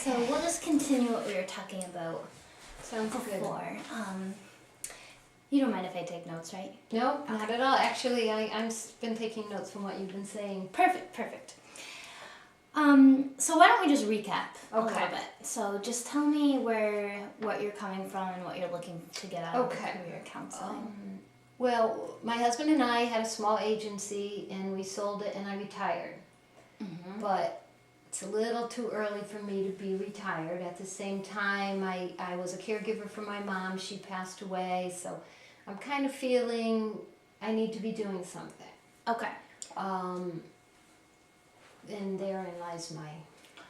So we'll just continue what we were talking about Sounds good. before. You don't mind if I take notes, right? No, not at all. Actually, I've been taking notes from what you've been saying. Perfect. So why don't we just recap a little Okay. bit? So just tell me what you're coming from and what you're looking to get out of career counseling. Well, my husband and I had a small agency and we sold it and I retired. Mm-hmm. But it's a little too early for me to be retired. At the same time, I was a caregiver for my mom. She passed away, so I'm kind of feeling I need to be doing something. Okay. And therein lies my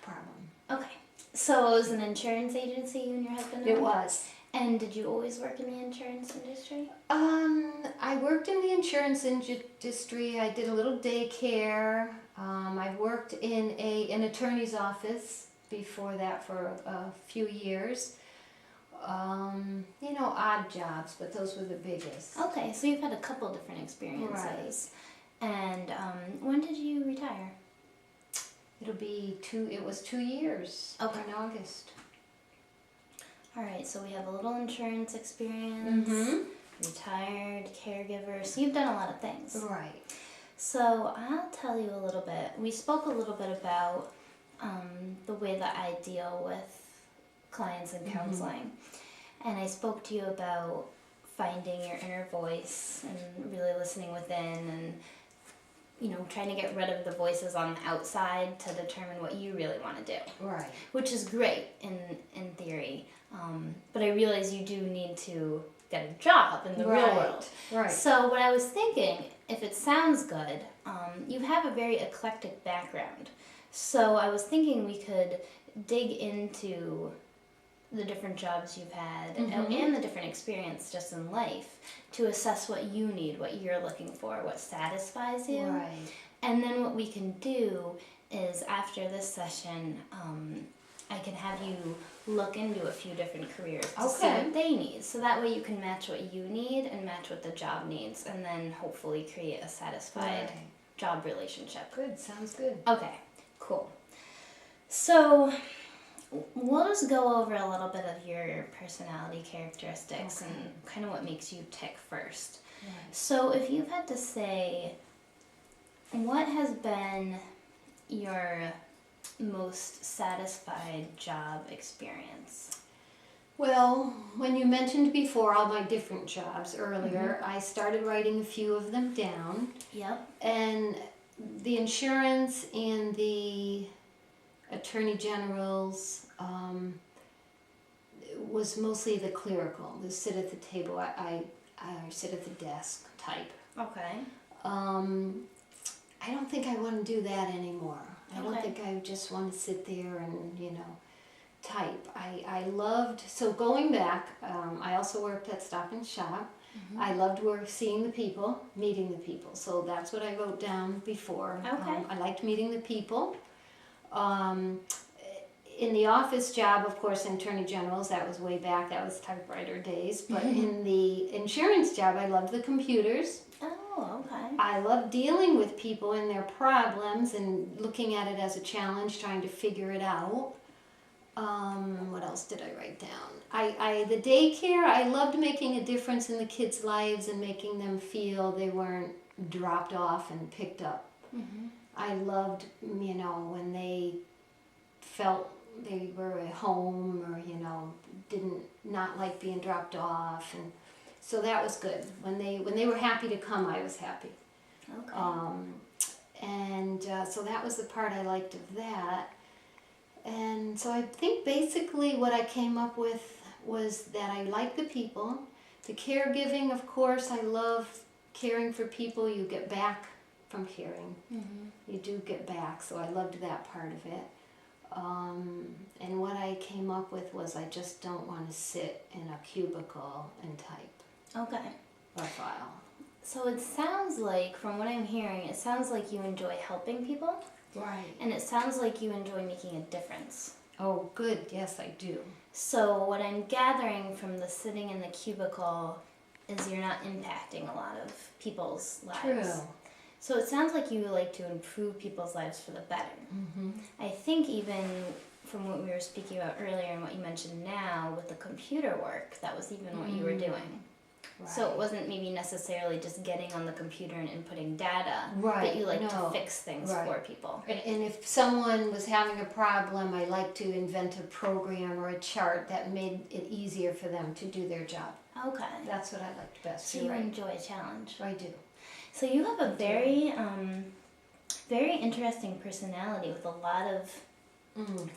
problem. Okay. So it was an insurance agency you and your husband had? It was. And did you always work in the insurance industry? I worked in the insurance industry. I did a little daycare. I worked in an attorney's office before that for a few years. Odd jobs, but those were the biggest. Okay, so you've had a couple different experiences. Right. And when did you retire? It was 2 years in August. All right, so we have a little insurance experience, retired, caregiver, so you've done a lot of things. Right. So I'll tell you a little bit. We spoke a little bit about the way that I deal with clients in counseling. And I spoke to you about finding your inner voice and really listening within and, trying to get rid of the voices on the outside to determine what you really want to do. Right. Which is great in theory. But I realize you do need to get a job in the real world. Right. So what I was thinking, if it sounds good, you have a very eclectic background. So I was thinking we could dig into the different jobs you've had and the different experience just in life to assess what you need, what you're looking for, what satisfies you. Right. And then what we can do is after this session, I can have you look into a few different careers to see what they need. So that way you can match what you need and match what the job needs and then hopefully create a satisfied job relationship. Good, sounds good. Okay, cool. So we'll just go over a little bit of your personality characteristics and kind of what makes you tick first. Right. So if you've had to say, what has been your most satisfied job experience? Well, when you mentioned before all my different jobs earlier, I started writing a few of them down. Yep. And the insurance and the attorney general's was mostly the clerical, the sit at the table, I sit at the desk type. Okay. I don't think I want to do that anymore. I don't Okay. think I just want to sit there and, type. I loved, so going back, I also worked at Stop and Shop. I loved seeing the people, meeting the people. So that's what I wrote down before. Okay. I liked meeting the people. In the office job, of course, in Attorney General's, that was way back, that was typewriter days. But in the insurance job, I loved the computers. Oh, okay. I love dealing with people and their problems and looking at it as a challenge, trying to figure it out. What else did I write down? The daycare, I loved making a difference in the kids' lives and making them feel they weren't dropped off and picked up. I loved, when they felt they were at home or, didn't not like being dropped off, and so that was good. When they were happy to come, I was happy. Okay. So that was the part I liked of that. And so I think basically what I came up with was that I like the people. The caregiving, of course, I love caring for people. You get back from caring. You do get back, so I loved that part of it. And what I came up with was I just don't want to sit in a cubicle and type Okay. or file. So it sounds like, from what I'm hearing, it sounds like you enjoy helping people. Right. And it sounds like you enjoy making a difference. Oh, good. Yes, I do. So what I'm gathering from the sitting in the cubicle is you're not impacting a lot of people's lives. True. So it sounds like you like to improve people's lives for the better. I think even from what we were speaking about earlier and what you mentioned now with the computer work, that was even what you were doing. Right. So it wasn't maybe necessarily just getting on the computer and inputting data, Right, but you like to no. fix things Right. for people. And if someone was having a problem, I like to invent a program or a chart that made it easier for them to do their job. Okay. That's what I liked best. So You're you right. enjoy a challenge. I do. So you have a very, very interesting personality with a lot of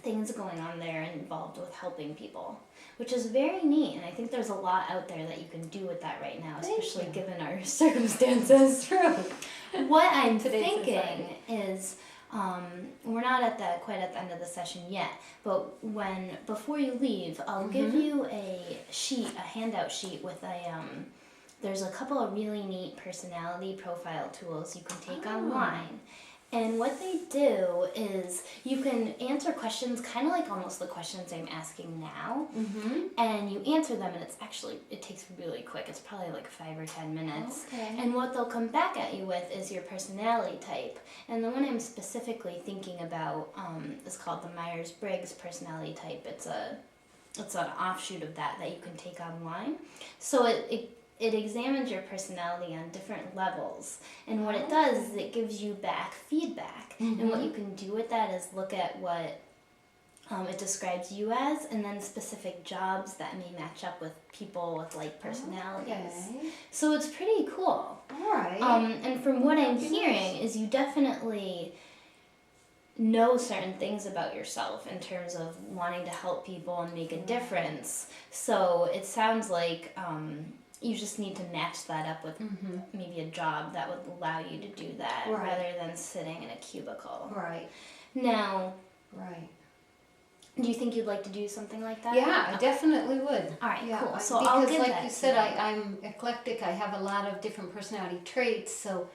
things going on there involved with helping people, which is very neat. And I think there's a lot out there that you can do with that right now, Thank especially you. given our circumstances. True. What I'm Today's thinking society. is, we're not quite at the end of the session yet, but before you leave, I'll give you a handout sheet with there's a couple of really neat personality profile tools you can take online. And what they do is you can answer questions kind of like almost the questions I'm asking now, and you answer them, and it takes really quick. It's probably like 5 or 10 minutes. Okay. And what they'll come back at you with is your personality type. And the one I'm specifically thinking about is called the Myers-Briggs personality type. It's an offshoot of that you can take online. So it examines your personality on different levels, and what it does is it gives you back feedback. And what you can do with that is look at what it describes you as, and then specific jobs that may match up with people with like personalities. Okay. So it's pretty cool. All right. And from what I'm That'd be hearing nice. is you definitely know certain things about yourself in terms of wanting to help people and make a difference. So it sounds like you just need to match that up with maybe a job that would allow you to do that Right. rather than sitting in a cubicle. Right. Now, Right. do you think you'd like to do something like that? Yeah, I definitely would. All right, Yeah, cool. I- So because I'll give like that you to said, you. I'm eclectic. I have a lot of different personality traits, so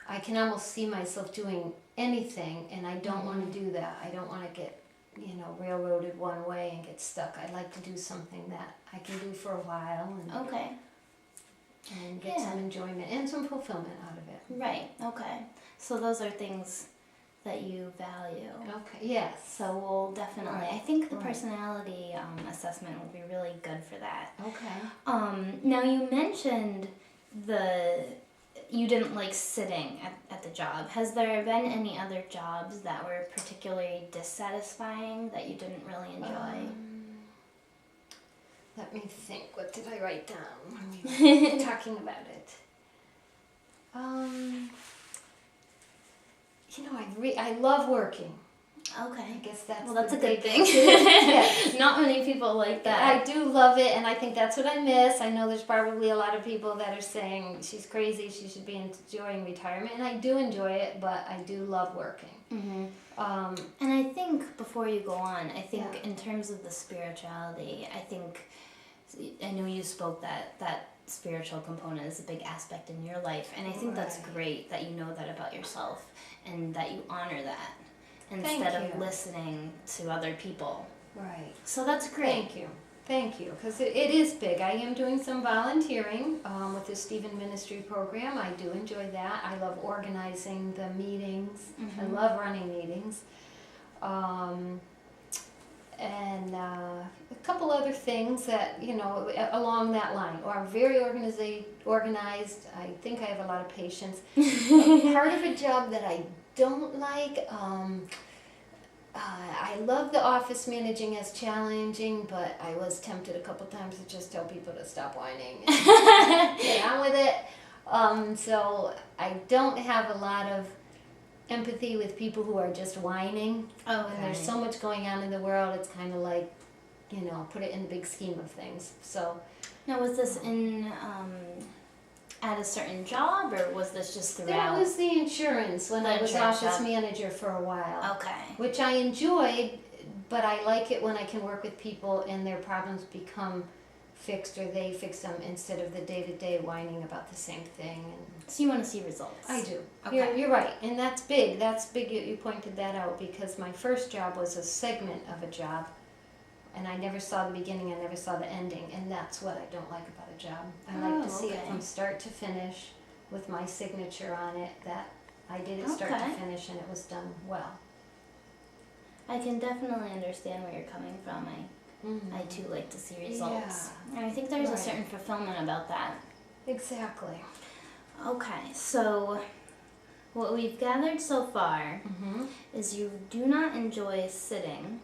I can almost see myself doing anything, and I don't want to do that. I don't want to get, railroaded one way and get stuck. I like to do something that I can do for a while Okay. and get some enjoyment and some fulfillment out of it. Right. Okay. So those are things that you value. Okay. Yes. So we'll definitely. Right. I think the Right. personality assessment will be really good for that. Okay. Now you mentioned you didn't like sitting at the job. Has there been any other jobs that were particularly dissatisfying that you didn't really enjoy? Let me think. What did I write down when we were talking about it? I love working. Okay. I guess that's Well, that's the a good big- thing. Yes. Not many people like that. I do love it, and I think that's what I miss. I know there's probably a lot of people that are saying she's crazy, she should be enjoying retirement, and I do enjoy it, but I do love working. And I think before you go on, I think Yeah. in terms of the spirituality, I know you spoke that spiritual component is a big aspect in your life, and I think that's Right. great that you know that about yourself and that you honor that Thank instead you. of listening to other people. Right. So that's great. Thank you, because it is big. I am doing some volunteering with the Stephen Ministry program. I do enjoy that. I love organizing the meetings. I love running meetings. And a couple other things that, along that line. Or I'm very organized. I think I have a lot of patience. Part of a job that I don't like, I love the office managing as challenging, but I was tempted a couple times to just tell people to stop whining and get on with it. So I don't have a lot of empathy with people who are just whining. And there's so much going on in the world, it's kind of like, put it in the big scheme of things. So Now, was this at a certain job, or was this just throughout? that was the insurance when The I was insurance office job. manager for a while. Okay. Which I enjoyed, but I like it when I can work with people and their problems become fixed or they fix them instead of the day-to-day whining about the same thing. And So you want to see results? I do. Okay. You're right, and that's big. That's big. You pointed that out because my first job was a segment of a job, and I never saw the beginning. I never saw the ending, and that's what I don't like about a job. I like to see it okay. from start to finish with my signature on it. That I did it start to Okay. finish, and it was done well. I can definitely understand where you're coming from. I too like to see results. And I think there's a certain fulfillment about that. Exactly. Okay, so what we've gathered so far is you do not enjoy sitting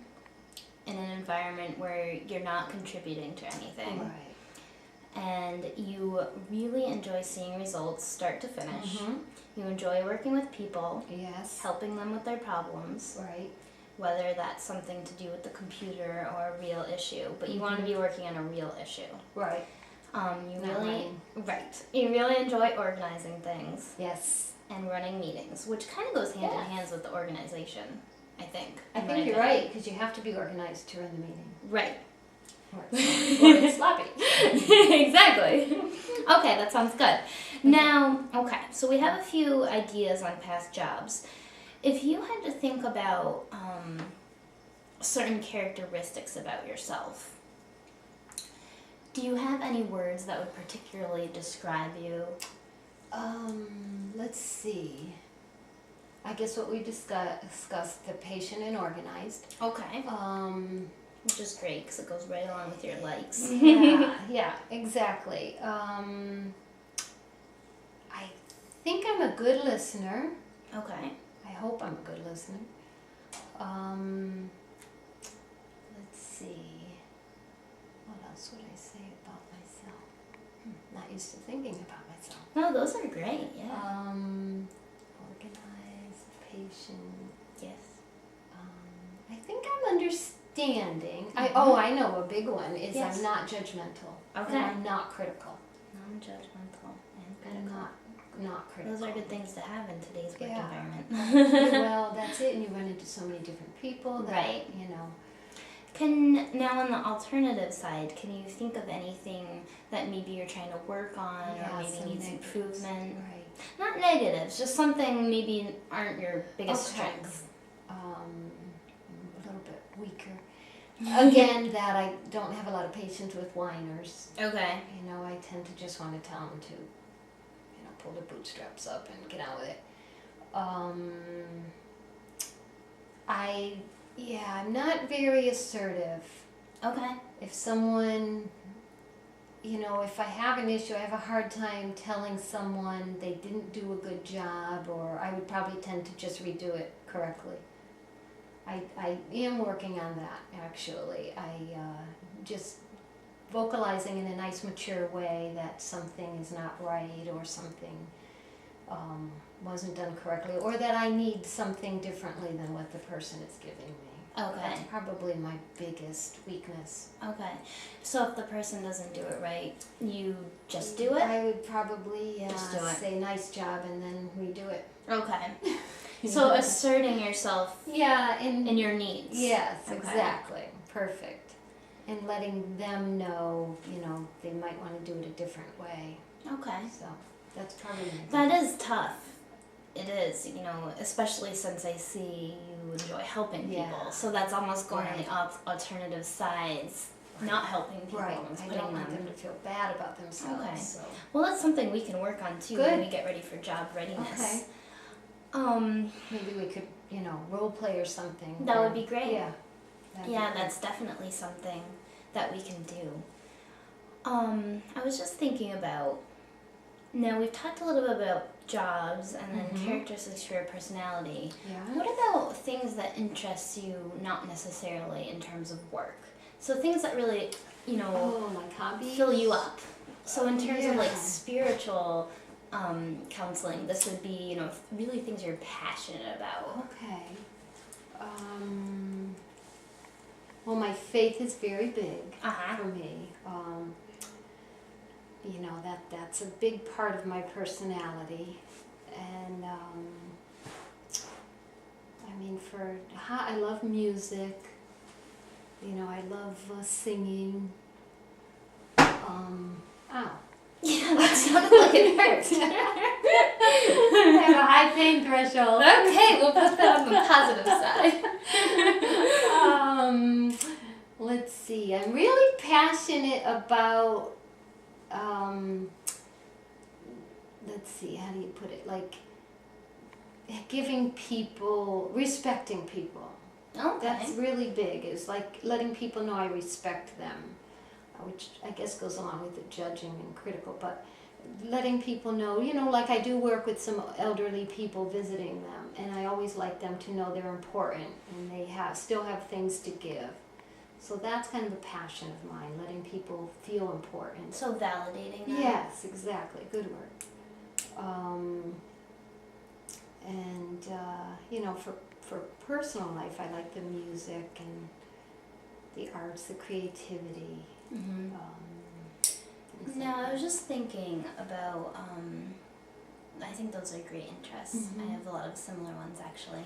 in an environment where you're not contributing to anything. Right. And you really enjoy seeing results start to finish. You enjoy working with people, Yes. helping them with their problems, Right. whether that's something to do with the computer or a real issue, but you want to be working on a real issue. Right. You Not really running. right. You really enjoy organizing things Yes. and running meetings, which kind of goes hand in Yes. hand with the organization, I think. I in my think you're opinion. right, because you have to be organized to run the meeting. Right. Or it's sloppy. Exactly. Okay, that sounds good. Now, okay, so we have a few ideas on past jobs. If you had to think about certain characteristics about yourself, do you have any words that would particularly describe you? Let's see. I guess what we discussed, the patient and organized. Okay. Which is great because it goes right along with your likes. Yeah, exactly. I think I'm a good listener. Okay. I hope I'm a good listener. Let's see. What else would I say about myself? Not used to thinking about myself. No, those are great, yeah. Organized, patient. Yes. I think I'm understanding. I know a big one is Yes. I'm not judgmental. Okay. And I'm not critical. Non-judgmental and I'm critical. not critical. Those are good things to have in today's work Yeah. environment. Well, that's it, and you run into so many different people that, Right. you know. Now on the alternative side, can you think of anything that maybe you're trying to work on or Yeah, maybe some needs negatives. improvement? Right. Not negatives, just something maybe aren't your biggest Okay. strengths. A little bit weaker. Again, that I don't have a lot of patience with whiners. Okay. You know, I tend to just want to tell them to, you know, pull their bootstraps up and get on with it. I'm not very assertive. Okay. If someone, you know, if I have an issue, I have a hard time telling someone they didn't do a good job, or I would probably tend to just redo it correctly. I am working on that, actually. Just vocalizing in a nice, mature way that something is not right, or something wasn't done correctly, or that I need something differently than what the person is giving me. Okay. That's probably my biggest weakness. Okay. So if the person doesn't do it right, you just do it? I would probably Just do it. say nice job and then redo it. Okay. So asserting yourself Yeah, and in your needs. yes, Okay. exactly. Perfect. And letting them know, you know, they might want to do it a different way. Okay. So that's probably That is tough. It is, you know, especially since I see you enjoy helping people. Yeah. So that's almost going on Right. the alternative sides, not helping people right. and I putting don't want them. them to feel bad about themselves. Okay. So. Well, that's something we can work on too Good. when we get ready for job readiness. Okay. Maybe we could, you know, role play or something. That would be great. Yeah. That'd be Yeah, great. that's definitely something that we can do. I was just thinking about, now we've talked a little bit about jobs and then characteristics for your personality. Yeah. What about things that interest you not necessarily in terms of work? So things that really, you know, Oh, like hobbies? fill you up. So in terms of like Yeah. spiritual counseling, this would be, you know, really things you're passionate about. Okay. Well, my faith is very big Uh-huh. for me. You know, that's a big part of my personality. And, I mean, I love music. You know, I love singing. Ow. Yeah, that sounded like it hurt. I have a high pain threshold. Okay, we'll put that on the positive side. Let's see. I'm really passionate about. Let's see. How do you put it? Like giving people, respecting people. Okay. That's really big. It's like letting people know I respect them, which I guess goes along with the judging and critical, but letting people know, like I do work with some elderly people visiting them, and I always like them to know they're important and they still have things to give. So that's kind of a passion of mine, letting people feel important. So validating them. Yes, exactly. Good word. And for personal life, I like the music and the arts, the creativity. Mm-hmm. Things Now, like I was that. just thinking about, I think those are great interests. Mhm. I have a lot of similar ones actually.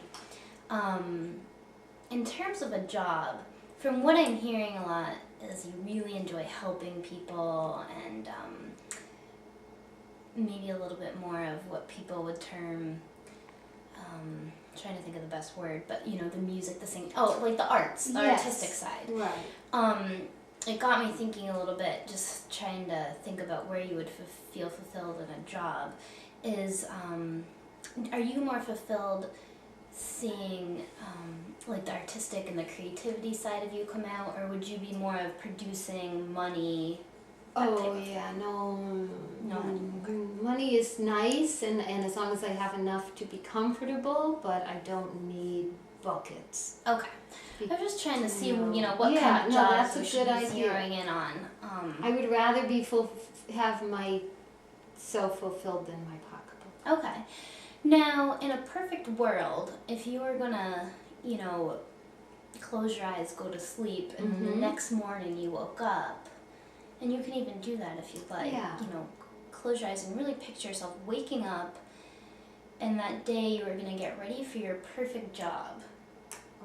In terms of a job, from what I'm hearing a lot is you really enjoy helping people and maybe a little bit more of what people would term, trying to think of the best word, but the music, the singing, like the arts, the Yes. artistic side. Right. It got me thinking a little bit, just trying to think about where you would feel fulfilled in a job. Are you more fulfilled seeing like the artistic and the creativity side of you come out, or would you be more of producing money? That type Oh of yeah, thing? no. No money, Money is nice, and as long as I have enough to be comfortable, but I don't need buckets. Okay. Be- I was just trying to see, No. what Yeah, kind of no, jobs that's a we should be good idea. zeroing in on. I would rather be have myself fulfilled than my pocketbook. Okay. Now, in a perfect world, if you were gonna, close your eyes, go to sleep, and then the Mhm. next morning you woke up, and you can even do that if you'd like, Yeah. close your eyes and really picture yourself waking up, and that day you were gonna get ready for your perfect job.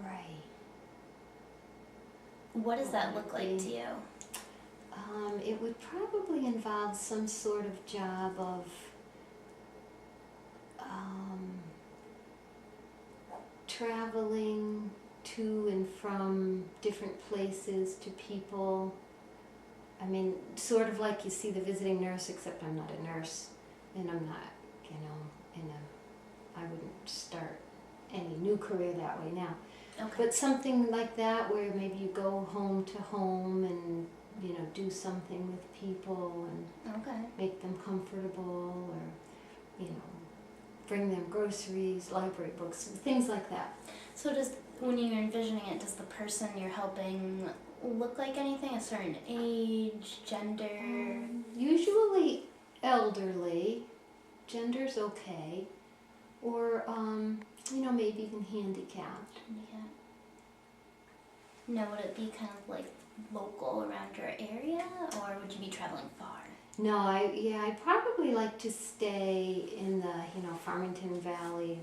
Right. What does that look like to you? It would probably involve some sort of job of traveling to and from different places to people. I mean, sort of like you see the visiting nurse, except I'm not a nurse, and I'm not, I wouldn't start any new career that way now. Okay. But something like that where maybe you go home to home and, do something with people and Okay. make them comfortable, or, bring them groceries, library books, things like that. So when you're envisioning it, does the person you're helping look like anything? A certain age, gender? Usually elderly, gender's okay, or, maybe even handicapped. Yeah. Now, would it be kind of like local around your area, or would you be traveling far? No, I'd probably like to stay in the, Farmington Valley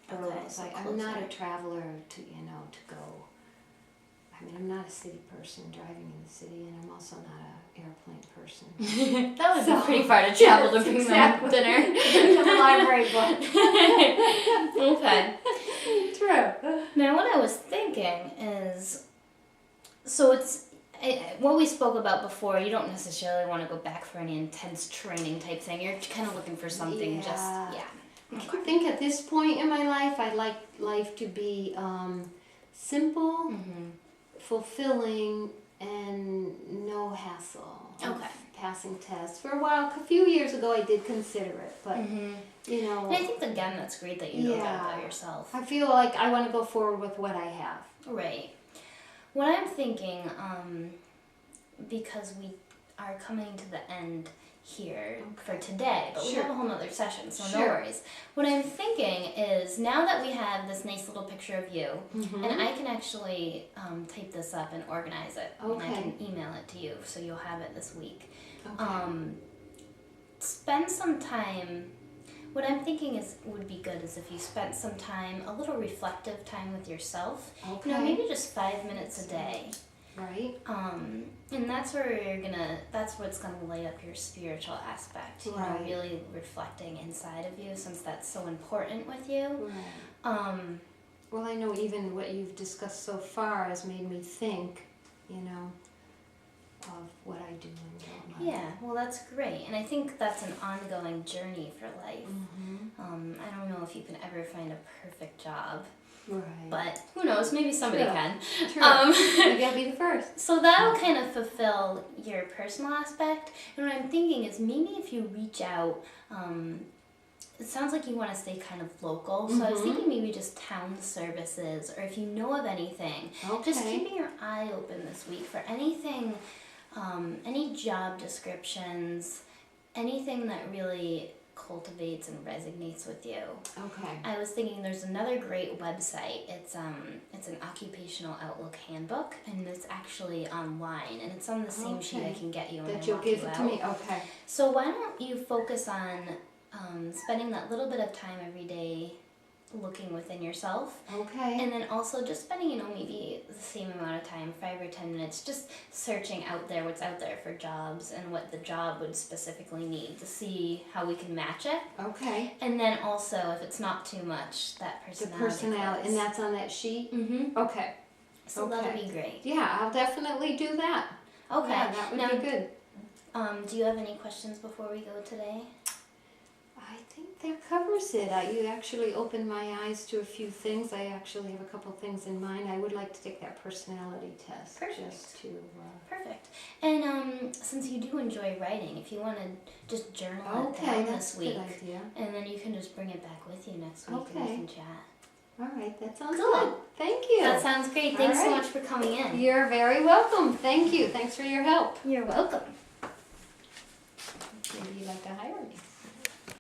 boroughs. Okay, so I'm not a closer. traveler to go. I mean, I'm not a city person driving in the city, and I'm also not an airplane person. That would So- be pretty far to travel to Yes, bring exactly. them dinner. The library book. Okay. True. Now, what I was thinking is, so what we spoke about before, you don't necessarily want to go back for any intense training type thing. You're kind of looking for something Yeah. I Okay. think at this point in my life, I'd like life to be simple, Mm-hmm. fulfilling, and no hassle. of Okay. Passing tests. For a few years ago, I did consider it, but Mm-hmm. And I think, again, that's great that you know that Yeah. about yourself. I feel like I want to go forward with what I have. Right. What I'm thinking, because we are coming to the end here for today, but we Sure. have a whole nother session, so no Sure. worries. What I'm thinking is, now that we have this nice little picture of you, Mm-hmm. and I can actually type this up and organize it, and I Okay. can email it to you, so you'll have it this week. Okay. Spend some time. What I'm thinking would be good is if you spent some time, a little reflective time with yourself. Okay. Maybe just 5 minutes a day. Right. And that's where that's what's gonna light up your spiritual aspect. Right. Really reflecting inside of you, since that's so important with you. Right. Well, I know even what you've discussed so far has made me think, of what I do and don't. Yeah, well, that's great, and I think that's an ongoing journey for life. Mm-hmm. I don't know if if you can ever find a perfect job, Right. but who knows? Maybe somebody True. can. True. Maybe I'll be the first. So that'll kind of fulfill your personal aspect. And what I'm thinking is maybe if you reach out, it sounds like you want to stay kind of local. So I was thinking maybe just town services, or if you know of anything, just Okay. keeping your eye open this week for anything, any job descriptions, anything that really cultivates and resonates with you. Okay. I was thinking there's another great website. It's an occupational outlook handbook, and it's actually online, and it's on the same sheet I Okay. can get you when That I you'll walk give you it out. to me. Okay. So why don't you focus on spending that little bit of time every day looking within yourself, Okay. and then also just spending, maybe the same amount of time, 5 or 10 minutes, just searching out there what's out there for jobs and what the job would specifically need to see how we can match it. Okay. And then also, if it's not too much, that The personality. personality, and that's on that sheet? Mm-hmm. Okay. So Okay. that'll be great. Yeah, I'll definitely do that. Okay. Yeah, that would Now, be good. do you have any questions before we go today? I think that covers it. You actually opened my eyes to a few things. I actually have a couple things in mind. I would like to take that personality test. Perfect. Just to, Perfect. And since you do enjoy writing, if you want to just journal it okay, down that's this a week, good idea. and then you can just bring it back with you next week and we Okay. can chat. All right, that sounds Cool. good. Thank you. That sounds great. All Thanks so right. much for coming in. You're very welcome. Thank you. Thanks for your help. You're welcome. Maybe you'd like to hire me.